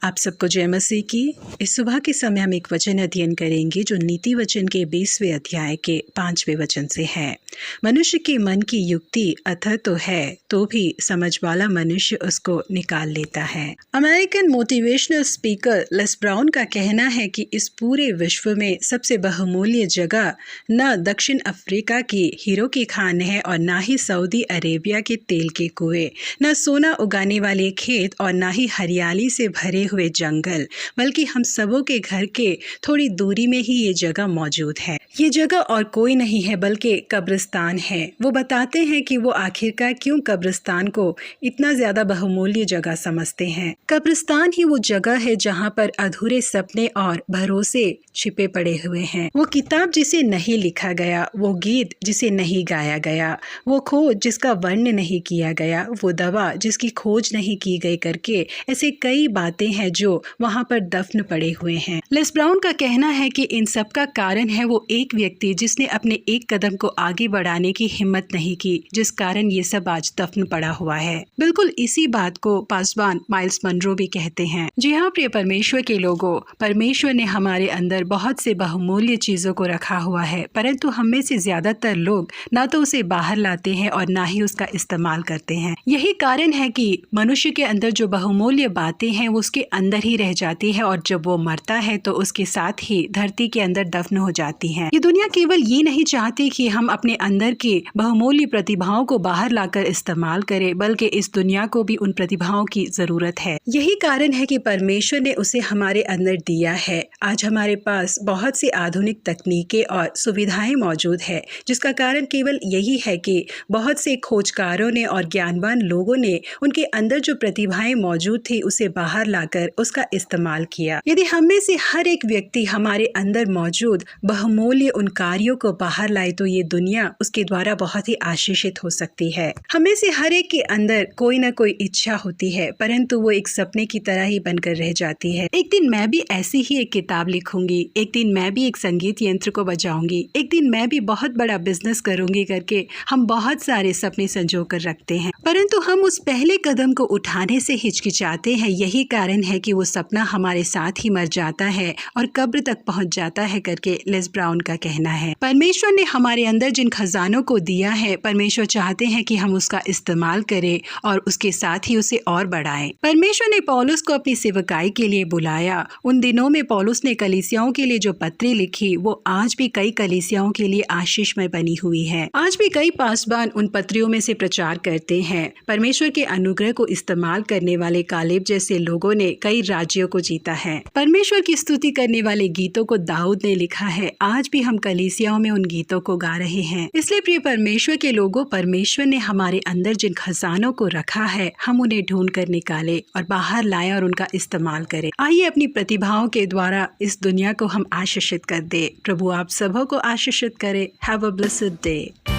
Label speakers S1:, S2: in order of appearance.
S1: आप सबको जय मसीह की। इस सुबह के समय हम एक वचन अध्ययन करेंगे जो नीति वचन के 20वें अध्याय के 5वें वचन से है। मनुष्य के मन की युक्ति अथर तो है, तो भी समझ वाला मनुष्य उसको निकाल लेता है। American motivational speaker less brown का कहना है कि इस पूरे विश्व में सबसे बहुमूल्य जगह न दक्षिण अफ्रीका की हीरो की खान है और ना ही सऊदी अरेबिया के तेल के कुएं, न सोना उगाने वाले खेत और ना ही हरियाली से भरे हुए जंगल, बल्कि हम सबों के घर के थोड़ी दूरी में ही ये जगह मौजूद है। ये जगह और कोई नहीं है बल्कि कब्रिस्तान है। वो बताते हैं कि वो आखिरकार क्यों कब्रिस्तान को इतना ज्यादा बहुमूल्य जगह समझते हैं। कब्रिस्तान ही वो जगह है जहाँ पर अधूरे सपने और भरोसे छिपे पड़े हुए हैं। वो किताब जिसे नहीं लिखा गया, वो गीत जिसे नहीं गाया गया, वो खोज जिसका वर्ण नहीं किया गया, वो दवा जिसकी खोज नहीं की गई करके ऐसे कई बातें हैं जो वहाँ पर दफन पड़े हुए हैं। लेस ब्राउन का कहना है कि इन सब का कारण है वो एक व्यक्ति जिसने अपने एक कदम को आगे बढ़ाने की हिम्मत नहीं की, जिस कारण ये सब आज दफन पड़ा हुआ है। बिल्कुल इसी बात को पासवान माइल्स मनरो भी कहते हैं। जी हाँ प्रिय परमेश्वर के लोगों, परमेश्वर ने हमारे अंदर बहुत से बहुमूल्य चीजों को रखा हुआ है, परंतु हम में से ज्यादातर लोग ना तो उसे बाहर लाते हैं और ना ही उसका इस्तेमाल करते हैं। यही कारण है कि मनुष्य के अंदर जो बहुमूल्य बातें हैं वो उसके अंदर ही रह जाती है और जब वो मरता है तो उसके साथ ही धरती के अंदर दफन हो जाती है। ये दुनिया केवल ये नहीं चाहती कि हम अपने अंदर की बहुमूल्य प्रतिभाओं को बाहर लाकर इस्तेमाल करें, बल्कि इस दुनिया को भी उन प्रतिभाओं की जरूरत है। यही कारण है कि परमेश्वर ने उसे हमारे अंदर दिया है। आज हमारे पास बहुत सी आधुनिक तकनीकें और सुविधाएं मौजूद है, जिसका कारण केवल यही है कि बहुत से खोजकारों ने और ज्ञानवान लोगों ने उनके अंदर जो प्रतिभाएं मौजूद थी उसे बाहर लाकर उसका इस्तेमाल किया। यदि हम में से हर एक व्यक्ति हमारे अंदर मौजूद बहुमूल्य उन कार्यों को बाहर लाए तो ये दुनिया उसके द्वारा बहुत ही आशीषित हो सकती है। हमें से हर एक के अंदर कोई ना कोई इच्छा होती है, परंतु वो एक सपने की तरह ही बनकर रह जाती है। एक दिन मैं भी ऐसी ही एक किताब लिखूंगी, एक दिन मैं भी एक संगीत यंत्र को बजाऊंगी, एक दिन मैं भी बहुत बड़ा बिजनेस करूंगी करके हम बहुत सारे सपने संजो कर रखते हैं, परंतु हम उस पहले कदम को उठाने से हिचकिचाते हैं। यही कारण है कि वो सपना हमारे साथ ही मर जाता है और कब्र तक पहुंच जाता है करके लेस ब्राउन का कहना है। परमेश्वर ने हमारे अंदर जिन खजानों को दिया है, परमेश्वर चाहते हैं कि हम उसका इस्तेमाल करें और उसके साथ ही उसे और बढ़ाएं। परमेश्वर ने पौलुस को अपनी सेवकाई के लिए बुलाया। उन दिनों में पौलुस ने कलीसियाओं के लिए जो पत्री लिखी वो आज भी कई कलीसियाओं के लिए आशीषमय बनी हुई है। आज भी कई पासवान उन पत्रियों में से प्रचार करते हैं। परमेश्वर के अनुग्रह को इस्तेमाल करने वाले कालेब जैसे लोगों ने कई राज्यों को जीता है। परमेश्वर की स्तुति करने वाले गीतों को दाऊद ने लिखा है। आज भी हम कलीसियाओं में उन गीतों को गा रहे हैं। इसलिए प्रिय परमेश्वर के लोगों, परमेश्वर ने हमारे अंदर जिन खजानों को रखा है हम उन्हें ढूंढ कर निकाले और बाहर लाएं और उनका इस्तेमाल करें। आइए अपनी प्रतिभाओं के द्वारा इस दुनिया को हम आशीषित कर दे। प्रभु आप सबों को आशीषित करे। Have a blessed day.